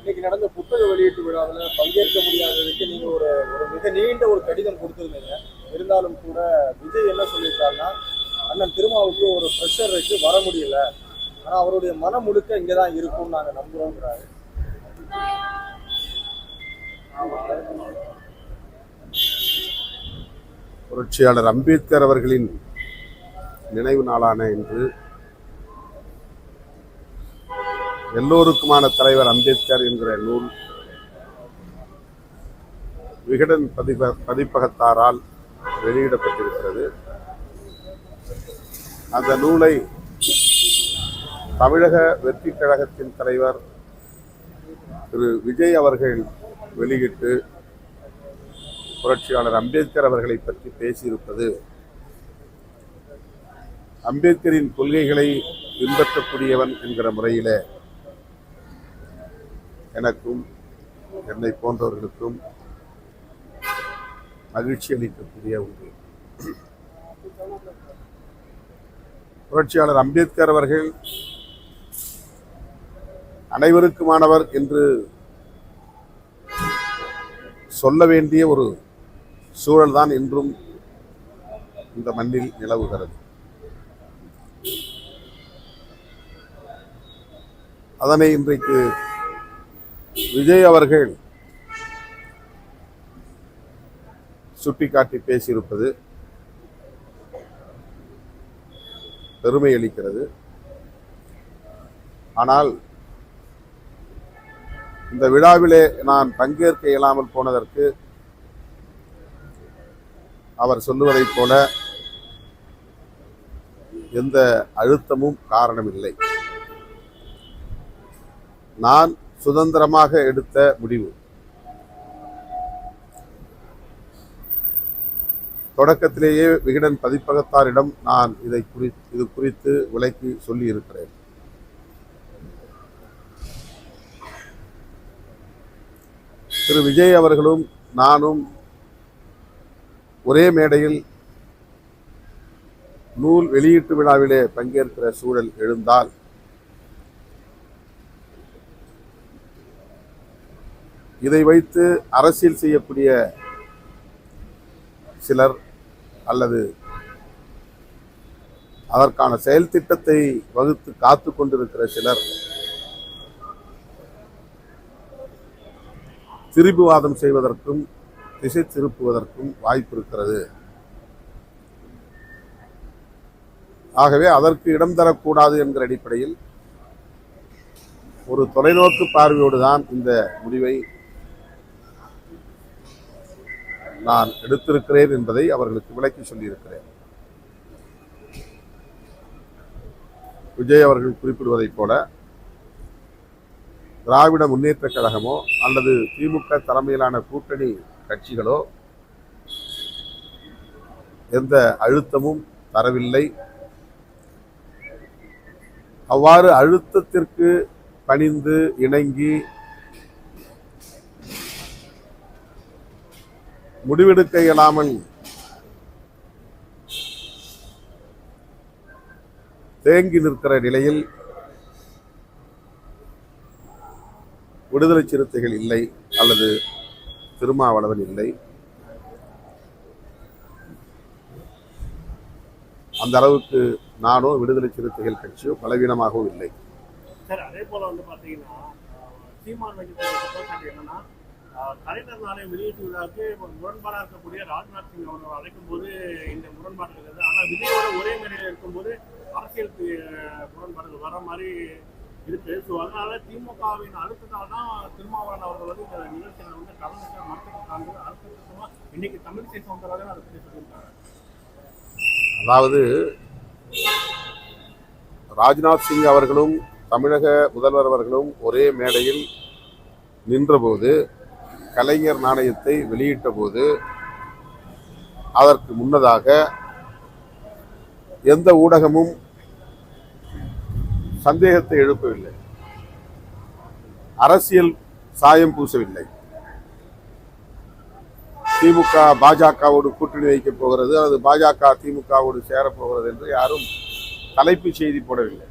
இன்னைக்கு நடந்த புத்தக வெளியீட்டு விழாவில் பங்கேற்க முடியாததுக்கு நீங்க ஒரு ஒரு மிக நீண்ட ஒரு கடிதம் கொடுத்துருந்தீங்க. இருந்தாலும் கூட விஜய் என்ன சொல்லியிருக்காருன்னா, அண்ணன் திருமாவுக்கு ஒரு ப்ரெஷர் வச்சு வர முடியல, ஆனா அவருடைய மனம் முழுக்க இங்கதான் இருக்கும்னு நாங்க நம்புறோங்கிறாரு. புரட்சியாளர் அம்பேத்கர் அவர்களின் நினைவு நாளான இன்று எல்லோருக்குமான தலைவர் அம்பேத்கர் என்கிற நூல் விகடன் பதிப்பகத்தாரால் வெளியிடப்பட்டிருக்கிறது. அந்த நூலை தமிழக வெற்றி கழகத்தின் தலைவர் திரு விஜய் அவர்கள் வெளியிட்டு புரட்சியாளர் அம்பேத்கர் அவர்களை பற்றி பேசியிருப்பது அம்பேத்கரின் கொள்கைகளை பின்பற்றக்கூடியவன் என்கிற முறையில் எனக்கும் என்னை போன்றவர்களுக்கும் மகிழ்ச்சி அளிக்கக்கூடிய ஒன்று. புரட்சியாளர் அம்பேத்கர் அவர்கள் அனைவருக்குமானவர் என்று சொல்ல வேண்டிய ஒரு சூழல்தான் இன்றும் இந்த மண்ணில் நிலவுகிறது. அதனை இன்றைக்கு விஜய் அவர்கள் சுட்டிக்காட்டி பேசியிருப்பது பெருமை அளிக்கிறது. ஆனால் இந்த விழாவிலே நான் பங்கேற்க இயலாமல் போனதற்கு அவர் சொல்லுவதைப் போல எந்த அழுத்தமும் காரணமில்லை. நான் சுதந்திரமாக எடுத்த முடிவு. தொடக்கத்திலேயே விகடன் பதிப்பகத்தாரிடம் நான் இது குறித்து விளக்கி சொல்லி இருக்கிறேன். திரு விஜய் அவர்களும் நானும் ஒரே மேடையில் நூல் வெளியீட்டு விழாவிலே பங்கேற்கிற சூழல் எழுந்தால் இதை வைத்து அரசியல் செய்யக்கூடிய சிலர் அல்லது அதற்கான செயல் திட்டத்தை வகுத்து காத்து கொண்டிருக்கிற சிலர் திரிபுவாதம் செய்வதற்கும் திசை திருப்புவதற்கும் வாய்ப்பு இருக்கிறது. ஆகவே அதற்கு இடம் தரக்கூடாது என்கிற அடிப்படையில் ஒரு தொலைநோக்கு பார்வையோடு தான் இந்த முடிவை நான் எடுத்திருக்கிறேன் என்பதை அவர்களுக்கு விளக்கி சொல்லியிருக்கிறேன். விஜய் அவர்கள் குறிப்பிடுவதைப் போல திராவிட முன்னேற்ற கழகமோ அல்லது திமுக தலைமையிலான கூட்டணி கட்சிகளோ எந்த அழுத்தமும் தரவில்லை. அவ்வாறு அழுத்தத்திற்கு பணிந்து இணங்கி முடிவெடுக்க இயலாமல் தேங்கி நிற்கிற நிலையில் விடுதலை சிறுத்தைகள் இல்லை அல்லது திருமாவளவன் இல்லை. அந்த அளவுக்கு நானோ விடுதலை சிறுத்தைகள் கட்சியோ பலவீனமாகவும் இல்லை. சார், அதே போல பாத்தீங்கன்னா சீமான் என்னன்னா கலைஞர் நாளை வெளியீட்டு விழாவுக்கு முரண்பாடாக இருக்கக்கூடிய ராஜ்நாத் சிங் அவர்கள் அழைக்கும் போது இந்த முரண்பாடு இருக்குது. ஆனால் விஜயோட ஒரே மேடையில் இருக்கும்போது அரசியலுக்கு முரண்பாடுகள் வர மாதிரி இருக்கு. ஸோ அதனால திமுகவின் அழுத்தத்தால் தான் திருமாவளவன் அவர்கள் இந்த நிகழ்ச்சியில் கலந்துக்க மறுத்துக்காங்க. அழுத்தமா இன்னைக்கு தமிழிசை சவுந்தரராஜன் அதை பற்றி சொல்லியிருக்காங்க. அதாவது ராஜ்நாத் சிங் அவர்களும் தமிழக முதல்வர் அவர்களும் ஒரே மேடையில் நின்றபோது, கலைஞர் நாணயத்தை வெளியிட்ட போது, அதற்கு முன்னதாக எந்த ஊடகமும் சந்தேகத்தை எழுப்பவில்லை, அரசியல் சாயம் பூசவில்லை. திமுக பாஜகவோடு கூட்டணி வைக்கப் போகிறது அல்லது பாஜக திமுகவோடு சேரப்போகிறது என்று யாரும் தலைப்பு செய்தி போடவில்லை.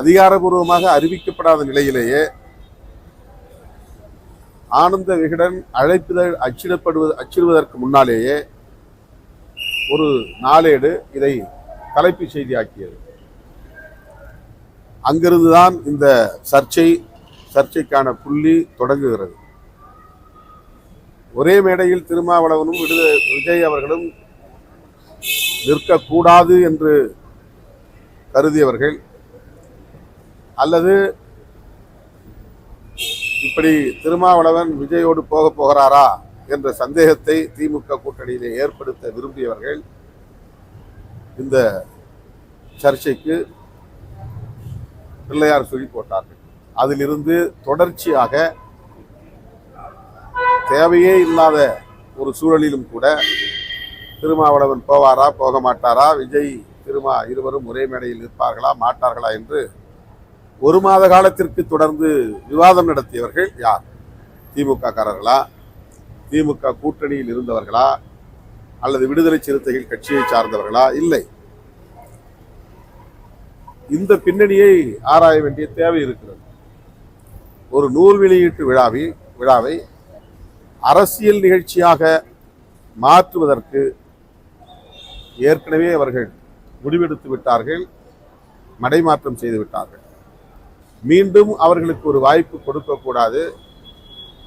அதிகாரபூர்வமாக அறிவிக்கப்படாத நிலையிலேயே ஆனந்த விகடன் அச்சிடுவதற்கு முன்னாலேயே ஒரு நாளேடு இதை தலைப்பு செய்தியாக்கியது. அங்கிருந்துதான் இந்த சர்ச்சைக்கான புள்ளி தொடங்குகிறது. ஒரே மேடையில் திருமாவளவனும் விஜய் அவர்களும் நிற்கக்கூடாது என்று கருதியவர்கள், அல்லது இப்படி திருமாவளவன் விஜயோடு போகிறாரா என்ற சந்தேகத்தை திமுக கூட்டணியிலே ஏற்படுத்த விரும்பியவர்கள் இந்த சர்ச்சைக்கு பிள்ளையார் சுழி போட்டார்கள். அதிலிருந்து தொடர்ச்சியாக தேவையே இல்லாத ஒரு சூழலிலும் கூட திருமாவளவன் போவாரா போக மாட்டாரா, விஜய் திருமா இருவரும் ஒரே மேடையில் நிற்பார்களா மாட்டார்களா என்று ஒரு மாத காலத்திற்கு தொடர்ந்து விவாதம் நடத்தியவர்கள் யார்? திமுக காரர்களா, திமுக கூட்டணியில் இருந்தவர்களா, அல்லது விடுதலை சிறுத்தைகள் கட்சியை சார்ந்தவர்களா? இல்லை. இந்த பின்னணியை ஆராய வேண்டிய தேவை இருக்கிறது. ஒரு நூல் வெளியீட்டு விழாவை அரசியல் நிகழ்ச்சியாக மாற்றுவதற்கு ஏற்கனவே அவர்கள் முடிவெடுத்து விட்டார்கள், மடைமாற்றம் செய்து விட்டார்கள். மீண்டும் அவர்களுக்கு ஒரு வாய்ப்பு கொடுக்கக்கூடாது,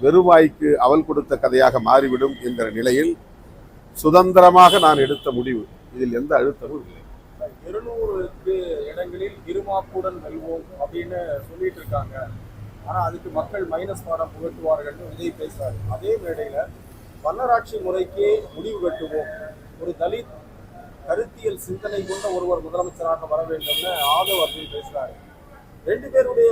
வெறுவாய்க்கு அவல் கொடுத்த கதையாக மாறிவிடும் என்கிற நிலையில் சுதந்திரமாக நான் எடுத்த முடிவு. இதில் எந்த அழுத்தமும் இல்லை. 200 இடங்களில் இருமாப்புடன் வெல்வோம் அப்படின்னு சொல்லிட்டு இருக்காங்க. ஆனா அதுக்கு மக்கள் மைனஸ் பாடம் புகட்டுவார்கள் விஜய் பேசுறாரு. அதே மேடையில வல்லராட்சி முறைக்கு முடிவு கட்டுவோம், ஒரு தலித் கருத்தியல் சிந்தனை கொண்ட ஒருவர் முதலமைச்சராக வர வேண்டும்னு ஆதவ் அர்ஜுன் பேசுறாரு. ரெண்டு பேருடைய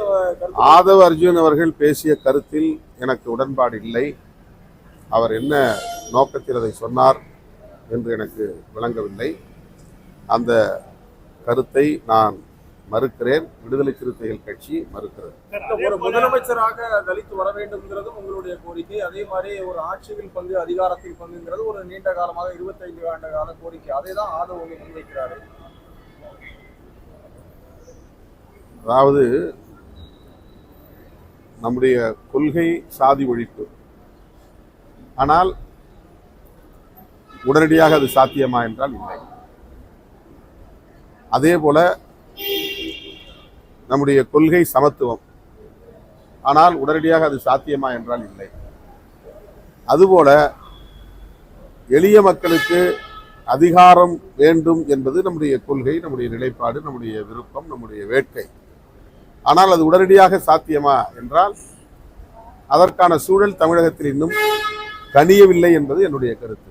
ஆதவ் அர்ஜுன் அவர்கள் பேசிய கருத்தில் எனக்கு உடன்பாடு இல்லை. அவர் என்ன நோக்கத்தில் அதை சொன்னார் என்று எனக்கு விளங்கவில்லை. அந்த கருத்தை நான் மறுக்கிறேன். விடுதலை சிறுத்தைகள் கட்சி மறுக்கிறது. ஒரு முதலமைச்சராக தலித்து வர வேண்டும்ங்கிறதும் உங்களுடைய கோரிக்கை. அதே மாதிரி ஒரு ஆட்சியில் பங்கு, அதிகாரத்தில் பங்குங்கிறது ஒரு நீண்ட காலமாக 25 ஆண்டு கால கோரிக்கை. அதை தான் ஆதவ் முன்வைக்கிறாரு. அதாவது நம்முடைய கொள்கை சாதி ஒழிப்பு. ஆனால் உடனடியாக அது சாத்தியமா என்றால் இல்லை. அதே போல நம்முடைய கொள்கை சமத்துவம். ஆனால் உடனடியாக அது சாத்தியமா என்றால் இல்லை. அதுபோல எளிய மக்களுக்கு அதிகாரம் வேண்டும் என்பது நம்முடைய கொள்கை, நம்முடைய நிலைப்பாடு, நம்முடைய விருப்பம், நம்முடைய வேட்கை. ஆனால் அது உடனடியாக சாத்தியமா என்றால் அதற்கான சூழல் தமிழகத்தில் இன்னும் கனியவில்லை என்பது என்னுடைய கருத்து.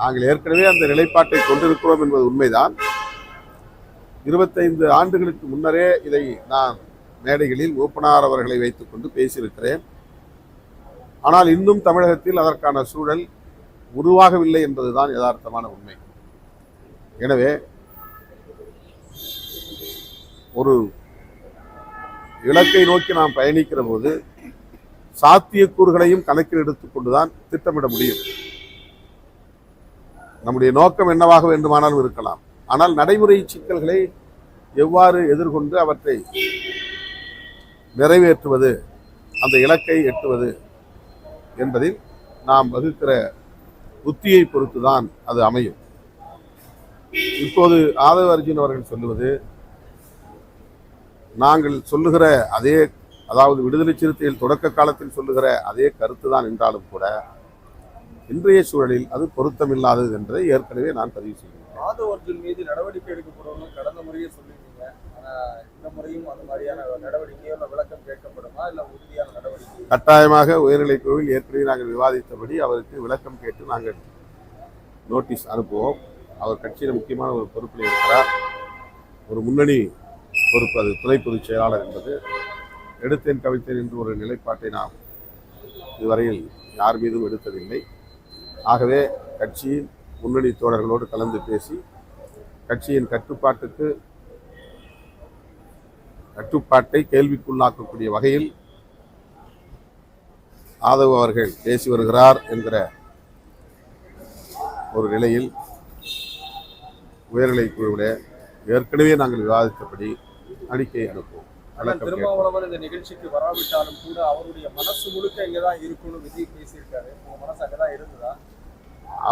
நாங்கள் ஏற்கனவே அந்த நிலைப்பாட்டை கொண்டிருக்கிறோம் என்பது உண்மைதான். 25 ஆண்டுகளுக்கு முன்னரே இதை நான் மேடைகளில் ஓப்பனார் அவர்களை வைத்துக் கொண்டு பேசியிருக்கிறேன். ஆனால் இன்னும் தமிழகத்தில் அதற்கான சூழல் உருவாகவில்லை என்பதுதான் யதார்த்தமான உண்மை. எனவே ஒரு இலக்கை நோக்கி நாம் பயணிக்கிற போது சாத்தியக்கூறுகளையும் கணக்கில் எடுத்துக்கொண்டுதான் திட்டமிட முடியும். நம்முடைய நோக்கம் என்னவாக வேண்டுமானாலும் இருக்கலாம். ஆனால் நடைமுறை சிக்கல்களை எவ்வாறு எதிர்கொண்டு அவற்றை நிறைவேற்றுவது, அந்த இலக்கை எட்டுவது என்பதில் நாம் வகுக்கிற புத்தியை பொறுத்துதான் அது அமையும். இப்போது ஆதவ அர்ஜுன் அவர்கள் சொல்லுவது நாங்கள் சொல்லுகிற அதே, அதாவது விடுதலை சிறுத்தைகள் தொடக்க காலத்தில் சொல்லுகிற அதே கருத்து தான் என்றாலும் கூட இன்றைய சூழலில் அது பொருத்தமில்லாதது என்பதை ஏற்கனவே நான் பதிவு செய்கிறேன். ஆதவ் அர்ஜுன் மீது நடவடிக்கை எடுக்கப்படும் கடந்த முறையே சொல்லியிருக்கீங்க. இந்த முறையும் அந்த மாதிரியான நடவடிக்கையோ விளக்கம் கேட்கப்படுமா, இல்லை உறுதியான நடவடிக்கை? கட்டாயமாக உயர்நிலைக் குழுவில் ஏற்கனவே நாங்கள் விவாதித்தபடி அவருக்கு விளக்கம் கேட்டு நாங்கள் நோட்டீஸ் அனுப்புவோம். அவர் கட்சியில் முக்கியமான ஒரு பொறுப்பில் இருக்கிறார். ஒரு முன்னணி பொறுப்பு, அது துணை பொதுச் செயலாளர் என்பது. எடுத்தேன் கவித்தேன் என்று ஒரு நிலைப்பாட்டை நாம் இதுவரையில் யார் மீதும் எடுத்ததில்லை. ஆகவே கட்சியின் முன்னணி தோழர்களோடு கலந்து பேசி கட்சியின் கட்டுப்பாட்டை கேள்விக்குள்ளாக்கக்கூடிய வகையில் ஆதவ் அவர்கள் பேசி வருகிறார் என்கிற ஒரு நிலையில் உயர்நிலைக் குழுவிலே ஏற்கனவே நாங்கள் விவாதித்தபடி அறிக்கை அனுப்புவோம். அண்ணன் திருமாவளவன் இந்த நிகழ்ச்சிக்கு வராவிட்டாலும் கூட அவருடைய மனசு முழுக்க இங்கதான் இருக்கும்னு விஜய் பேசியிருக்காரு. உங்க மனசு அங்கதான் இருந்ததா?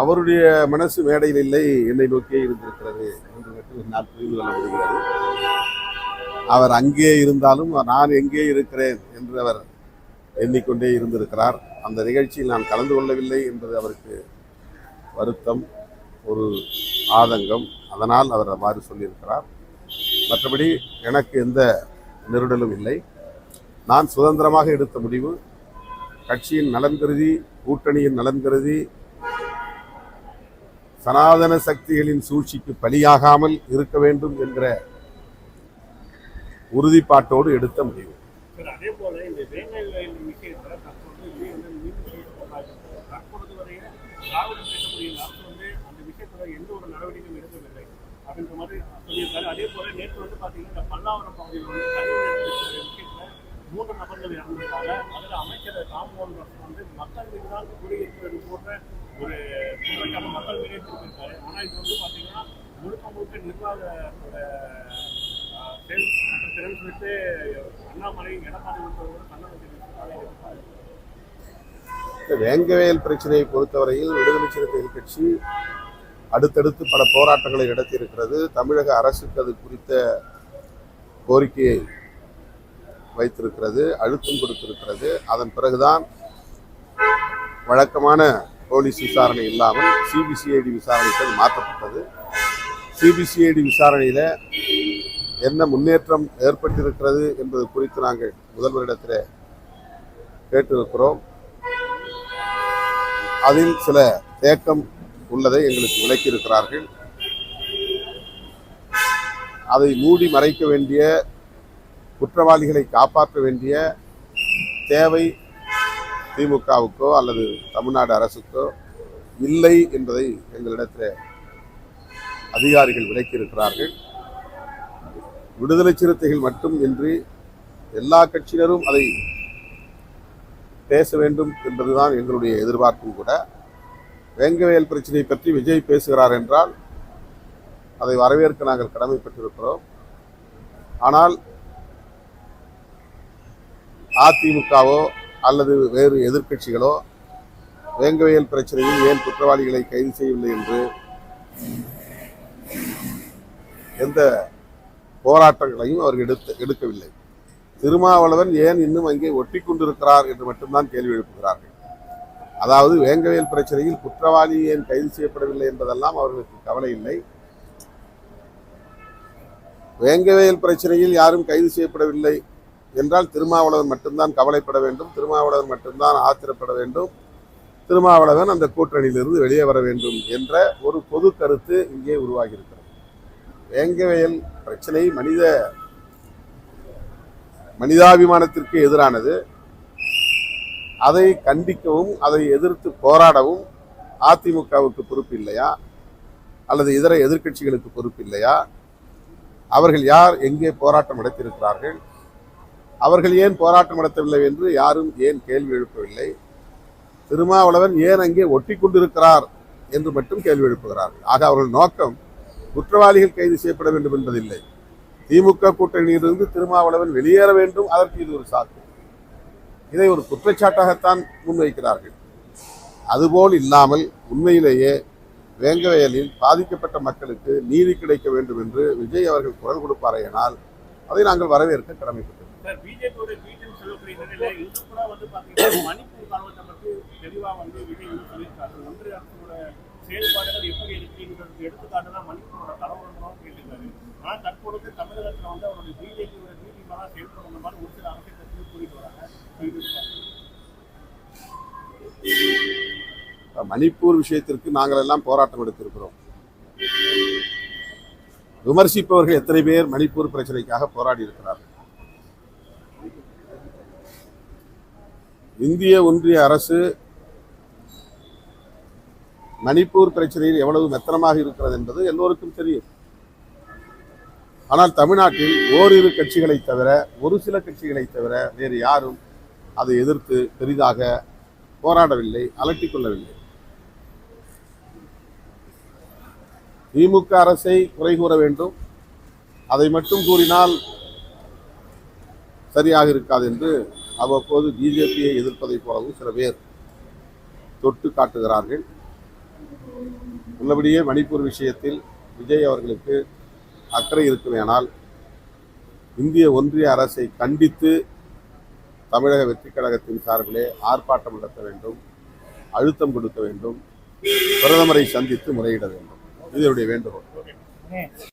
அவருடைய மனசு மேடையில் இல்லை, என்னை நோக்கியே இருந்திருக்கிறது என்று மட்டும் நான் புரிந்து கொள்ள முடிகிறது. அவர் அங்கே இருந்தாலும் நான் எங்கே இருக்கிறேன் என்று அவர் எண்ணிக்கொண்டே இருந்திருக்கிறார். அந்த நிகழ்ச்சியில் நான் கலந்து கொள்ளவில்லை என்பது அவருக்கு வருத்தம், ஒரு ஆதங்கம். அதனால் அவர் அவ்வாறு சொல்லியிருக்கிறார். மற்றபடி எனக்கு எந்த நெருடலும் இல்லை. நான் சுதந்திரமாக எடுத்த முடிவு, கட்சியின் நலன் கருதி, கூட்டணியின் நலன் கருதி, சனாதன சக்திகளின் சூழ்ச்சிக்கு பலியாகாமல் இருக்க வேண்டும் என்கிற உறுதிப்பாட்டோடு எடுத்த முடிவு. அதே போல இந்த வேங்கவேல் விஷயத்துல தற்பொழுது வரைய திராவிடம் பேசக்கூடிய அரசு அந்த விஷயத்துல எந்த ஒரு நடவடிக்கையும் எடுக்கவில்லை அப்படின்ற மாதிரி சொல்லியிருக்காரு. அதே போல நேற்று பாத்தீங்கன்னா இந்த பல்லாவரம் பகுதியில் விஷயத்துல 3 நபர்கள் இறந்திருக்காங்க. அதுல அமைச்சர் ராம்மோகன் மக்கள் மீது தான் குடியேற்றுவது போன்ற ஒரு குற்றச்சாட்டு மக்கள் மீதே திருப்பியிருக்காரு. ஆனா இது பாத்தீங்கன்னா முழுக்க நிர்வாகத்தோட செயல் சொல்லிட்டு அண்ணாமலை எடப்பாடி கண்டனம் தெரிவித்திருக்காங்க. வேங்கவேல் பிரச்சனையை பொறுத்தவரையில் விடுதலை சிறுத்தைகள் கட்சி அடுத்தடுத்து பல போராட்டங்களை நடத்தியிருக்கிறது. தமிழக அரசுக்கு அது குறித்த கோரிக்கையை வைத்திருக்கிறது, அழுத்தம் கொடுத்திருக்கிறது. அதன் பிறகுதான் வழக்கமான போலீஸ் விசாரணை இல்லாமல் சிபிசிஐடி விசாரணைக்கு அது மாற்றப்பட்டது. சிபிசிஐடி விசாரணையில் என்ன முன்னேற்றம் ஏற்பட்டிருக்கிறது என்பது குறித்து நாங்கள் முதல்வரிடத்தில் கேட்டிருக்கிறோம். அதில் சில தேக்கம் உள்ளதை எங்களுக்கு விளக்கியிருக்கிறார்கள். அதை மூடி மறைக்க வேண்டிய, குற்றவாளிகளை காப்பாற்ற வேண்டிய தேவை திமுகவுக்கோ அல்லது தமிழ்நாடு அரசுக்கோ இல்லை என்பதை எங்களிடத்தில் அதிகாரிகள் விளக்கியிருக்கிறார்கள். விடுதலை சிறுத்தைகள் மட்டும் இன்றி எல்லா கட்சியினரும் அதை பேச வேண்டும் என்பதுதான் எங்களுடைய எதிர்பார்ப்பும் கூட. வேங்கவேல் பிரச்சனை பற்றி விஜய் பேசுகிறார் என்றால் அதை வரவேற்க நாங்கள் கடமைப்பட்டிருக்கிறோம். ஆனால் அதிமுகவோ அல்லது வேறு எதிர்க்கட்சிகளோ வேங்கவேல் பிரச்சனையில் ஏன் குற்றவாளிகளை கைது செய்யவில்லை என்று எந்த போராட்டங்களையும் அவர்கள் எடுக்கவில்லை. திருமாவளவன் ஏன் இன்னும் அங்கே ஒட்டி கொண்டிருக்கிறார் என்று மட்டும்தான் கேள்வி எழுப்புகிறார்கள். அதாவது வேங்கவேல் பிரச்சனையில் குற்றவாளி ஏன் கைது செய்யப்படவில்லை என்பதெல்லாம் அவர்களுக்கு கவலை இல்லை. வேங்கவேல் பிரச்சனையில் யாரும் கைது செய்யப்படவில்லை என்றால் திருமாவளவன் மட்டும்தான் கவலைப்பட வேண்டும், திருமாவளவன் மட்டும்தான் ஆத்திரப்பட வேண்டும், திருமாவளவன் அந்த கூட்டணியிலிருந்து வெளியே வர வேண்டும் என்ற ஒரு பொது கருத்து இங்கே உருவாகியிருக்கிறது. வேங்கவேல் பிரச்சனை மனிதாபிமானத்திற்கு எதிரானது. அதை கண்டிக்கவும் அதை எதிர்த்து போராடவும் அதிமுகவுக்கு பொறுப்பு இல்லையா அல்லது இதர எதிர்க்கட்சிகளுக்கு பொறுப்பு இல்லையா? அவர்கள் யார் எங்கே போராட்டம் நடத்தியிருக்கிறார்கள்? அவர்கள் ஏன் போராட்டம் நடத்தவில்லை என்று யாரும் ஏன் கேள்வி எழுப்பவில்லை? திருமாவளவன் ஏன் அங்கே ஒட்டி கொண்டிருக்கிறார் என்று மட்டும் கேள்வி எழுப்புகிறார்கள். ஆக அவர்கள் நோக்கம் குற்றவாளிகள் கைது செய்யப்பட வேண்டும் என்பதில்லை. திமுக கூட்டணியிலிருந்து திருமாவளவன் வெளியேற வேண்டும், அதற்கு இது ஒரு சாக்கு. இதை ஒரு குற்றச்சாட்டாகத்தான் முன்வைக்கிறார்கள். அதுபோல் இல்லாமல் உண்மையிலேயே வேங்கவேலில் பாதிக்கப்பட்ட மக்களுக்கு நீதி கிடைக்க வேண்டும் என்று விஜய் அவர்கள் குரல் கொடுப்பாரையானால் அதை நாங்கள் வரவேற்க கடமைப்பட்டோம். செயல்பாடுகள் எப்படி இருக்கிறது எடுத்துக்காட்டுதான் மணிப்பூரோட தலைவர்களும் கேட்டிருக்காரு. ஆனால் தற்பொழுது தமிழகத்தில் அவருடைய பிஜேபியோட நீதி மேலே செயல்படுற மாதிரி ஒரு சில அரசியல் கட்சிகள் கூறிட்டு வராங்க. மணிப்பூர் விஷயத்திற்கு நாங்கள் எல்லாம் போராட்டம் எடுத்திருக்கிறோம். விமர்சிப்பவர்கள் எத்தனை பேர் மணிப்பூர் பிரச்சனைக்காக போராடி இருக்கிறார்கள்? இந்திய ஒன்றிய அரசு மணிப்பூர் பிரச்சனையில் எவ்வளவு மெத்தனமாக இருக்கிறது என்பது எல்லோருக்கும் தெரியும். ஆனால் தமிழ்நாட்டில் ஓரிரு கட்சிகளை தவிர, ஒரு சில கட்சிகளை தவிர வேறு யாரும் அதை எதிர்த்து பெரிதாக போராடவில்லை, அலட்டிக் கொள்ளவில்லை. திமுக அரசை குறை கூற வேண்டும், அதை மட்டும் கூறினால் சரியாக இருக்காது என்று அவ்வப்போது பிஜேபியை எதிர்ப்பதைப் போலவும் சில பேர் தொட்டு காட்டுகிறார்கள். உள்ளபடியே மணிப்பூர் விஷயத்தில் விஜய் அவர்களுக்கு அக்கறை இருக்குமேயானால் இந்திய ஒன்றிய அரசை கண்டித்து தமிழக வெற்றி கழகத்தின் சார்பிலே ஆர்ப்பாட்டம் நடத்த வேண்டும், அழுத்தம் கொடுக்க வேண்டும், பிரதமரை சந்தித்து முறையிட வேண்டும். இது என்னுடைய வேண்டுகோள்.